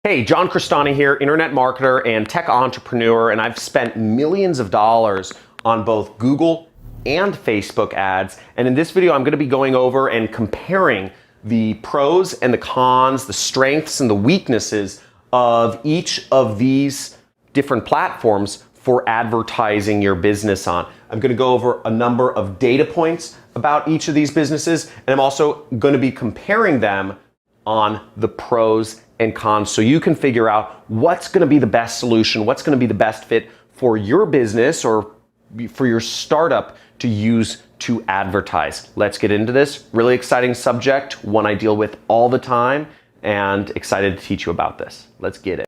Hey, John Crestani here, internet marketer and tech entrepreneur, and I've spent millions of dollars on both Google and Facebook ads. And in this video, I'm going to be going over and comparing the pros and the cons, the strengths and the weaknesses of each of these different platforms for advertising your business on. I'm going to go over a number of data points about each of these businesses, and I'm also going to be comparing them on the pros and cons so you can figure out what's going to be the best solution, what's going to be the best fit for your business or for your startup to use to advertise. Let's get into this. Really exciting subject, one I deal with all the time, and excited to teach you about this. Let's get it.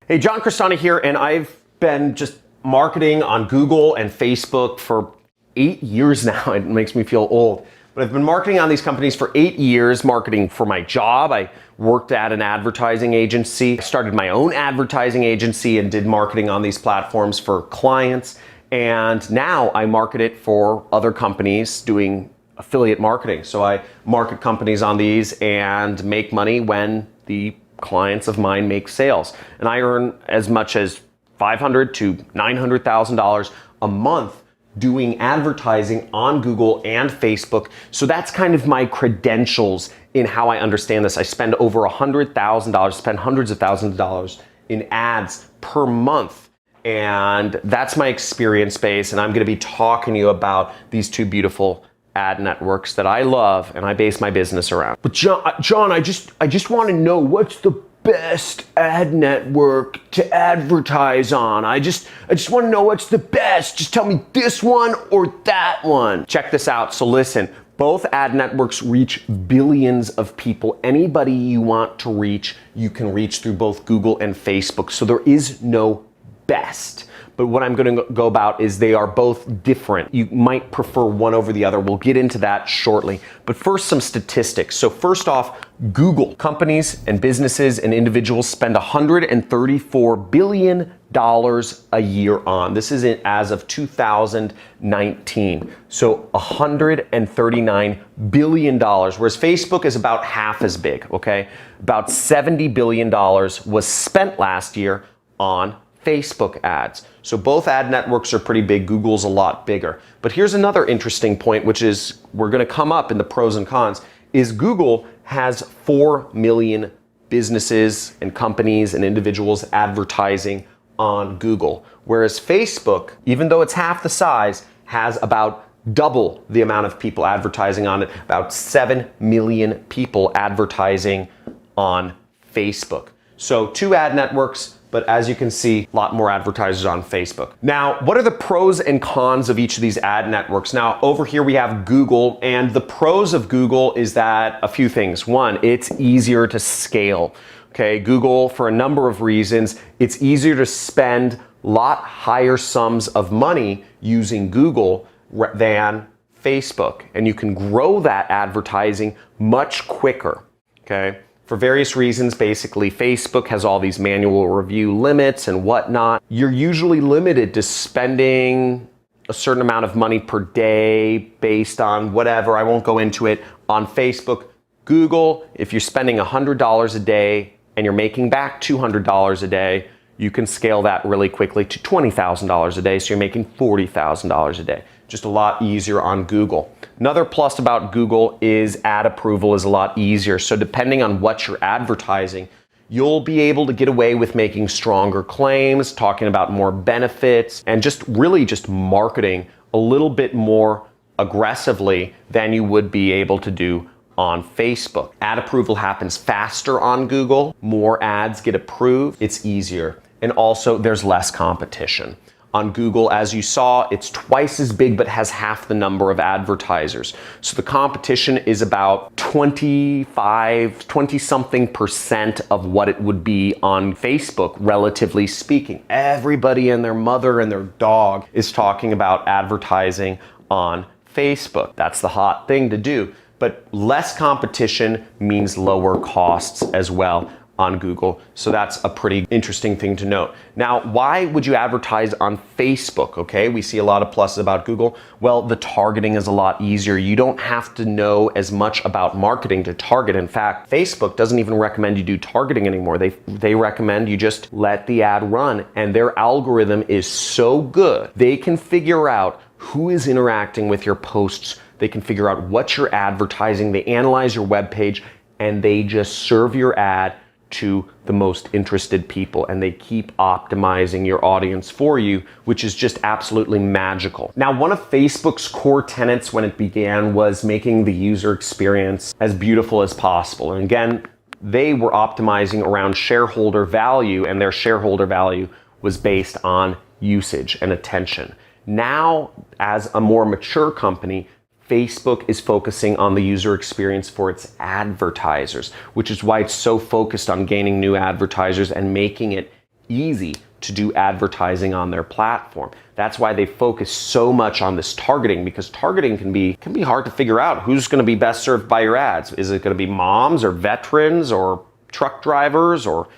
Hey, John Crestani here, and I've been just marketing on Google and Facebook for 8 years now. It makes me feel old. But I've been marketing on these companies for 8 years, marketing for my job. I worked at an advertising agency. I started my own advertising agency and did marketing on these platforms for clients. And now I market it for other companies doing affiliate marketing. So I market companies on these and make money when the clients of mine make sales. And I earn as much as $500,000 to $900,000 a month doing advertising on Google and Facebook. So that's kind of my credentials in how I understand this. I spend over $100,000, spend hundreds of thousands of dollars in ads per month. And that's my experience base. And I'm going to be talking to you about these two beautiful ad networks that I love and I base my business around. But John, I just want to know what's the best ad network to advertise on. I just want to know what's the best. Just tell me this one or that one. Check this out. So listen, both ad networks reach billions of people. Anybody you want to reach, you can reach through both Google and Facebook. So there is no best. But what I'm going to go about is they are both different. You might prefer one over the other. We'll get into that shortly. But first, some statistics. So first off, Google. Companies and businesses and individuals spend $134 billion a year on. This is as of 2019. So $139 billion, whereas Facebook is about half as big, okay? About $70 billion was spent last year on Facebook ads. So both ad networks are pretty big. Google's a lot bigger. But here's another interesting point, which is we're going to come up in the pros and cons, is Google has 4 million businesses and companies and individuals advertising on Google. Whereas Facebook, even though it's half the size, has about double the amount of people advertising on it, about 7 million people advertising on Facebook. So two ad networks, but as you can see, a lot more advertisers on Facebook. Now, what are the pros and cons of each of these ad networks? Now, over here we have Google, and the pros of Google is that a few things. One, it's easier to scale. Okay, Google, for a number of reasons, it's easier to spend a lot higher sums of money using Google than Facebook, and you can grow that advertising much quicker, okay? For various reasons, basically, Facebook has all these manual review limits and whatnot. You're usually limited to spending a certain amount of money per day based on whatever. I won't go into it on Facebook. Google, if you're spending $100 a day and you're making back $200 a day, you can scale that really quickly to $20,000 a day, so you're making $40,000 a day. Just a lot easier on Google. Another plus about Google is ad approval is a lot easier. So depending on what you're advertising, you'll be able to get away with making stronger claims, talking about more benefits, and just really just marketing a little bit more aggressively than you would be able to do on Facebook. Ad approval happens faster on Google. More ads get approved. It's easier. And also there's less competition. On Google, as you saw, it's twice as big but has half the number of advertisers. So the competition is about 20-something% of what it would be on Facebook, relatively speaking. Everybody and their mother and their dog is talking about advertising on Facebook. That's the hot thing to do. But less competition means lower costs as well on Google. So that's a pretty interesting thing to note. Now, why would you advertise on Facebook? Okay, we see a lot of pluses about Google. Well, the targeting is a lot easier. You don't have to know as much about marketing to target. In fact, Facebook doesn't even recommend you do targeting anymore. They recommend you just let the ad run, and their algorithm is so good. They can figure out who is interacting with your posts. They can figure out what you're advertising. They analyze your web page, and they just serve your ad to the most interested people, and they keep optimizing your audience for you, which is just absolutely magical. Now, one of Facebook's core tenets when it began was making the user experience as beautiful as possible. And again, they were optimizing around shareholder value, and their shareholder value was based on usage and attention. Now, as a more mature company, Facebook is focusing on the user experience for its advertisers, which is why it's so focused on gaining new advertisers and making it easy to do advertising on their platform. That's why they focus so much on this targeting, because targeting can be hard to figure out who's going to be best served by your ads. Is it going to be moms or veterans or truck drivers or,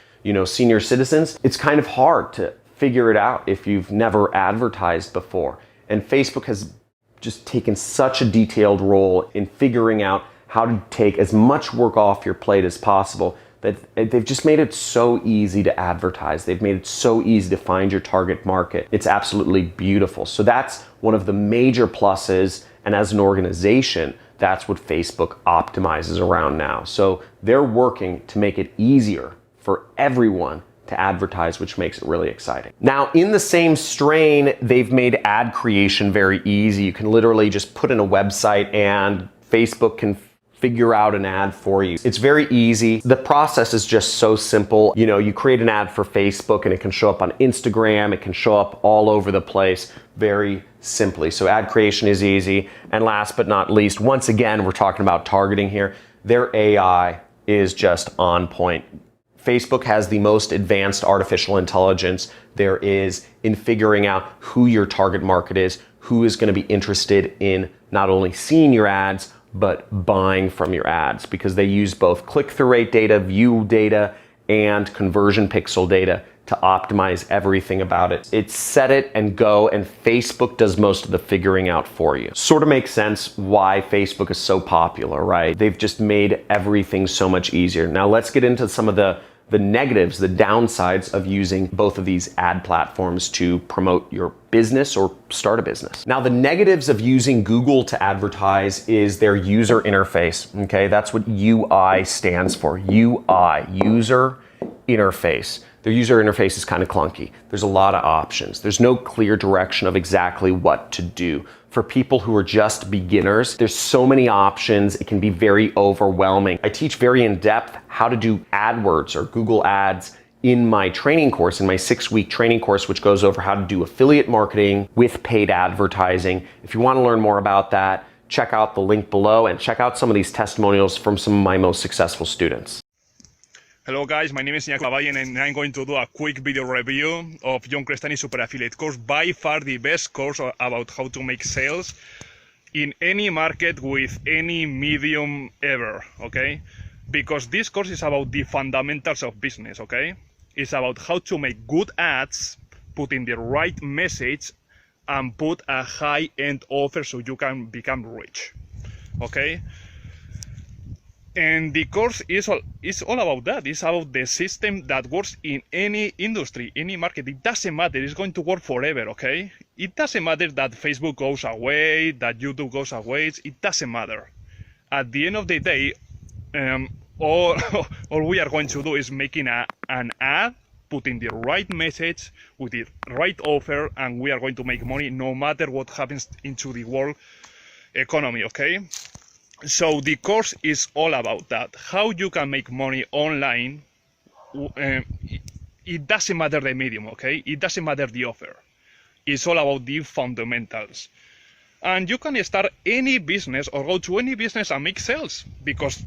senior citizens? It's kind of hard to figure it out if you've never advertised before. And Facebook has just taken such a detailed role in figuring out how to take as much work off your plate as possible that they've just made it so easy to advertise. They've made it so easy to find your target market. It's absolutely beautiful. So that's one of the major pluses. And as an organization, that's what Facebook optimizes around now. So they're working to make it easier for everyone to advertise, which makes it really exciting. Now, in the same strain, they've made ad creation very easy. You can literally just put in a website and Facebook can figure out an ad for you. It's very easy. The process is just so simple. You create an ad for Facebook and it can show up on Instagram. It can show up all over the place very simply. So ad creation is easy. And last but not least, once again, we're talking about targeting here. Their AI is just on point. Facebook has the most advanced artificial intelligence there is in figuring out who your target market is, who is going to be interested in not only seeing your ads, but buying from your ads, because they use both click-through rate data, view data, and conversion pixel data to optimize everything about it. It's set it and go, and Facebook does most of the figuring out for you. Sort of makes sense why Facebook is so popular, right? They've just made everything so much easier. Now let's get into some of the negatives, the downsides of using both of these ad platforms to promote your business or start a business. Now, the negatives of using Google to advertise is their user interface, okay? That's what UI stands for, UI, user interface. Their user interface is kind of clunky. There's a lot of options. There's no clear direction of exactly what to do. For people who are just beginners, there's so many options, it can be very overwhelming. I teach very in-depth how to do AdWords or Google Ads in my training course, in my 6-week training course, which goes over how to do affiliate marketing with paid advertising. If you want to learn more about that, check out the link below and check out some of these testimonials from some of my most successful students. Hello guys, my name is Iñaki Lavallen and I'm going to do a quick video review of John Crestani Super Affiliate course, by far the best course about how to make sales in any market with any medium ever, okay? Because this course is about the fundamentals of business, okay? It's about how to make good ads, put in the right message, and put a high-end offer so you can become rich, okay? And the course is all about that. It's about the system that works in any industry, any market. It doesn't matter. It's going to work forever, okay? It doesn't matter that Facebook goes away, that YouTube goes away. It doesn't matter. At the end of the day, all we are going to do is making an ad, putting the right message with the right offer, and we are going to make money no matter what happens into the world economy, okay? So the course is all about that, how you can make money online. It doesn't matter the medium, okay? It doesn't matter the offer. It's all about the fundamentals. And you can start any business or go to any business and make sales, because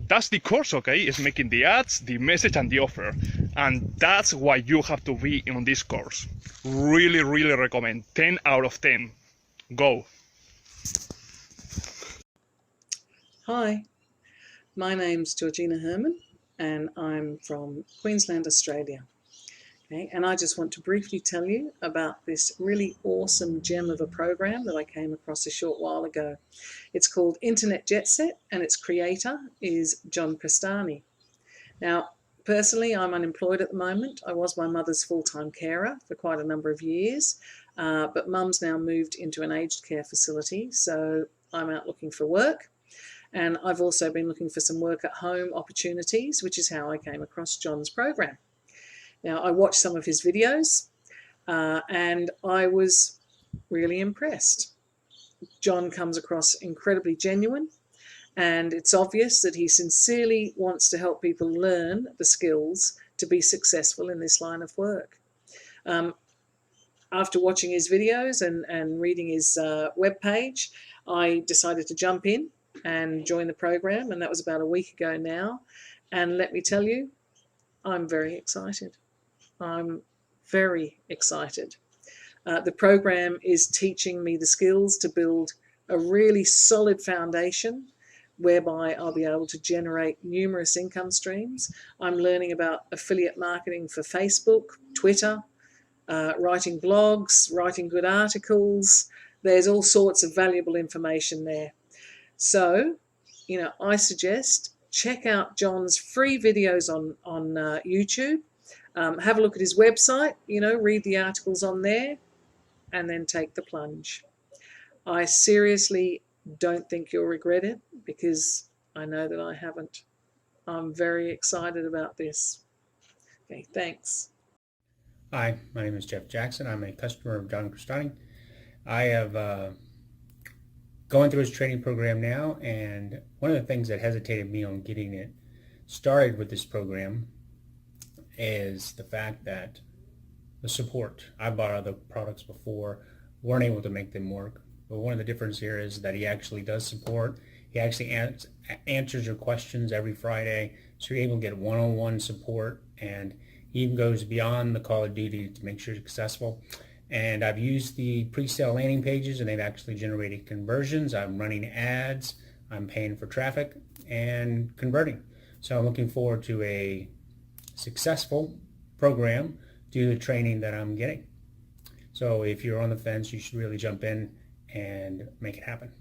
that's the course, okay? It's making the ads, the message, and the offer. And that's why you have to be on this course. Really, really recommend. 10 out of 10. Go. Hi, my name's Georgina Herman and I'm from Queensland, Australia. Okay, and I just want to briefly tell you about this really awesome gem of a program that I came across a short while ago. It's called Internet Jet Set, and its creator is John Crestani. Now, personally, I'm unemployed at the moment. I was my mother's full-time carer for quite a number of years, but mum's now moved into an aged care facility, so I'm out looking for work. And I've also been looking for some work at home opportunities, which is how I came across John's program. Now, I watched some of his videos and I was really impressed. John comes across incredibly genuine, and it's obvious that he sincerely wants to help people learn the skills to be successful in this line of work. After watching his videos and reading his webpage, I decided to jump in and join the program, and that was about a week ago now. And let me tell you, I'm very excited. I'm very excited. The program is teaching me the skills to build a really solid foundation whereby I'll be able to generate numerous income streams. I'm learning about affiliate marketing for Facebook, Twitter, writing blogs, writing good articles. There's all sorts of valuable information there. So, I suggest check out John's free videos on YouTube. Have a look at his website, read the articles on there, and then take the plunge. I seriously don't think you'll regret it, because I know that I haven't. I'm very excited about this. Okay, thanks. Hi, my name is Jeff Jackson. I'm a customer of John Crestani. I have going through his training program now, and one of the things that hesitated me on getting it started with this program is the fact that the support. I bought other products before, weren't able to make them work. But one of the differences here is that he actually does support. He actually answers your questions every Friday, so you're able to get one-on-one support, and he even goes beyond the call of duty to make sure you're successful. And I've used the pre-sale landing pages, and they've actually generated conversions. I'm running ads, I'm paying for traffic, and converting. So I'm looking forward to a successful program due to the training that I'm getting. So if you're on the fence, you should really jump in and make it happen.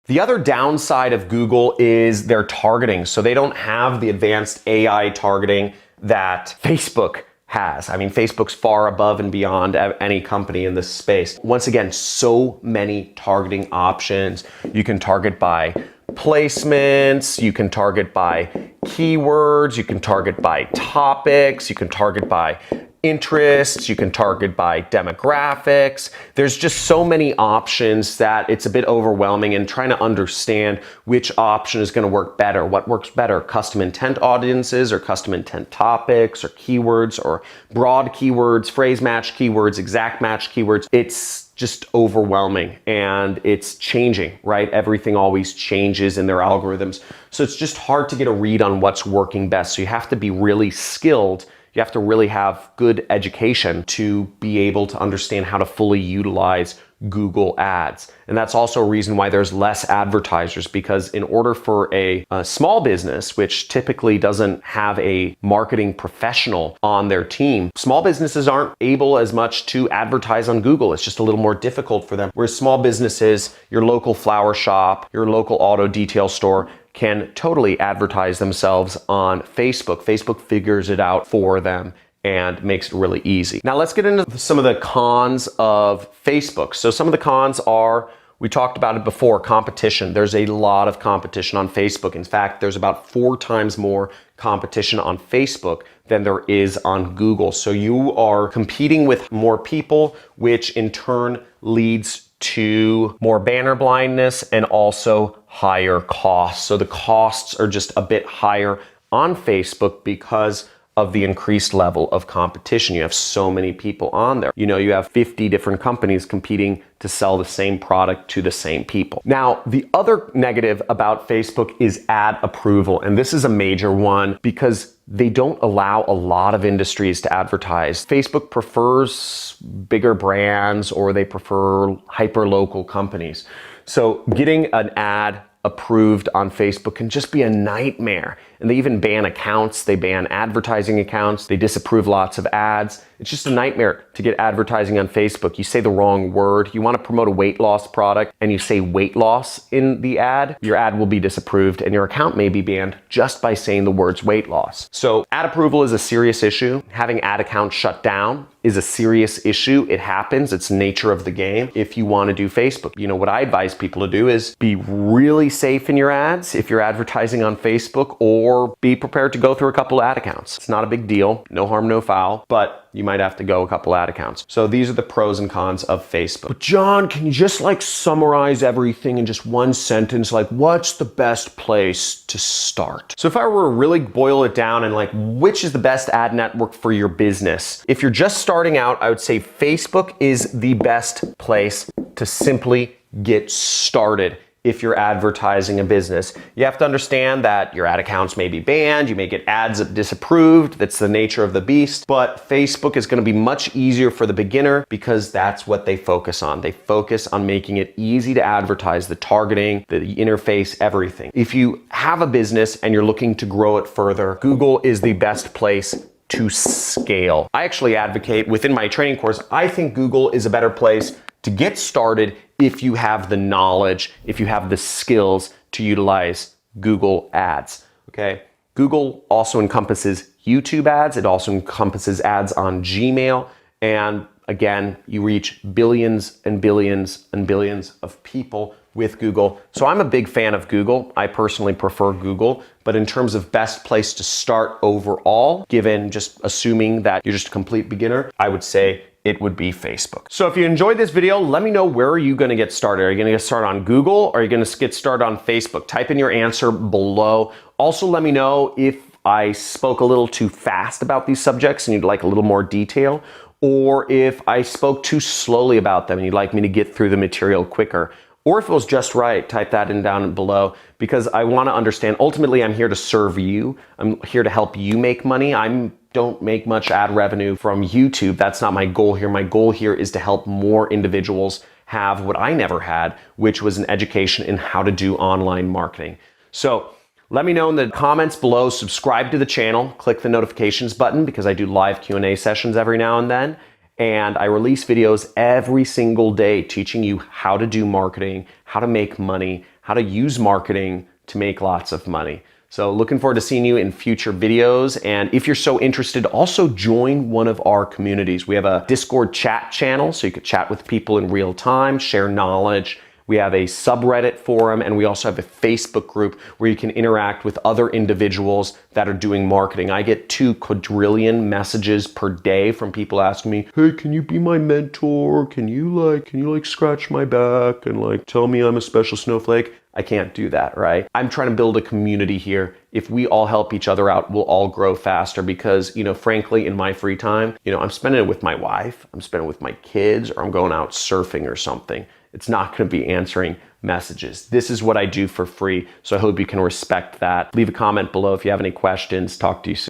The other downside of Google is their targeting. So they don't have the advanced AI targeting that Facebook has. I mean, Facebook's far above and beyond any company in this space. Once again, so many targeting options. You can target by placements, you can target by keywords, you can target by topics, you can target by interests, you can target by demographics. There's just so many options that it's a bit overwhelming, and trying to understand which option is going to work better. What works better, custom intent audiences or custom intent topics or keywords or broad keywords, phrase match keywords, exact match keywords. It's just overwhelming, and it's changing, right? Everything always changes in their algorithms. So it's just hard to get a read on what's working best. So you have to be really skilled. You have to really have good education to be able to understand how to fully utilize Google Ads. And that's also a reason why there's less advertisers, because in order for a small business, which typically doesn't have a marketing professional on their team, small businesses aren't able as much to advertise on Google. It's just a little more difficult for them. Whereas small businesses, your local flower shop, your local auto detail store, can totally advertise themselves on Facebook. Facebook figures it out for them and makes it really easy. Now let's get into some of the cons of Facebook. So some of the cons are, we talked about it before, competition. There's a lot of competition on Facebook. In fact, there's about 4 times more competition on Facebook than there is on Google. So you are competing with more people, which in turn leads to more banner blindness and also higher costs. So the costs are just a bit higher on Facebook because of the increased level of competition. You have so many people on there. You have 50 different companies competing to sell the same product to the same people. Now, the other negative about Facebook is ad approval. And this is a major one because they don't allow a lot of industries to advertise. Facebook prefers bigger brands, or they prefer hyper-local companies. So getting an ad approved on Facebook can just be a nightmare. And they even ban accounts, they ban advertising accounts, they disapprove lots of ads. It's just a nightmare to get advertising on Facebook. You say the wrong word, you want to promote a weight loss product and you say weight loss in the ad, your ad will be disapproved and your account may be banned just by saying the words weight loss. So ad approval is a serious issue. Having ad accounts shut down is a serious issue. It happens. It's the nature of the game. If you want to do Facebook, what I advise people to do is be really safe in your ads if you're advertising on Facebook, or be prepared to go through a couple ad accounts. It's not a big deal. No harm, no foul, but you might have to go a couple ad accounts. So these are the pros and cons of Facebook. But John, can you just summarize everything in just one sentence? What's the best place to start? So if I were to really boil it down and which is the best ad network for your business? If you're just starting out, I would say Facebook is the best place to simply get started. If you're advertising a business, you have to understand that your ad accounts may be banned, you may get ads disapproved, that's the nature of the beast, but Facebook is going to be much easier for the beginner because that's what they focus on. They focus on making it easy to advertise, the targeting, the interface, everything. If you have a business and you're looking to grow it further, Google is the best place to scale. I actually advocate within my training course, I think Google is a better place to get started if you have the knowledge, if you have the skills to utilize Google ads, okay? Google also encompasses YouTube ads. It also encompasses ads on Gmail. And again, you reach billions and billions and billions of people with Google. So I'm a big fan of Google. I personally prefer Google, but in terms of best place to start overall, given just assuming that you're just a complete beginner, I would say it would be Facebook. So if you enjoyed this video, let me know, where are you gonna get started? Are you gonna get started on Google, or are you gonna get started on Facebook? Type in your answer below. Also, let me know if I spoke a little too fast about these subjects and you'd like a little more detail, or if I spoke too slowly about them and you'd like me to get through the material quicker. Or if it was just right, type that in down below, because I want to understand, ultimately I'm here to serve you. I'm here to help you make money. I don't make much ad revenue from YouTube. That's not my goal here. My goal here is to help more individuals have what I never had, which was an education in how to do online marketing. So let me know in the comments below, subscribe to the channel, click the notifications button because I do live Q&A sessions every now and then. And I release videos every single day teaching you how to do marketing, how to make money, how to use marketing to make lots of money. So looking forward to seeing you in future videos. And if you're so interested, also join one of our communities. We have a Discord chat channel, so you could chat with people in real time, share knowledge. We have a subreddit forum, and we also have a Facebook group where you can interact with other individuals that are doing marketing. I get 2 quadrillion messages per day from people asking me, hey, can you be my mentor? Can you scratch my back and tell me I'm a special snowflake? I can't do that, right? I'm trying to build a community here. If we all help each other out, we'll all grow faster because, frankly, in my free time, I'm spending it with my wife, I'm spending it with my kids, or I'm going out surfing or something. It's not going to be answering messages. This is what I do for free, so I hope you can respect that. Leave a comment below if you have any questions. Talk to you soon.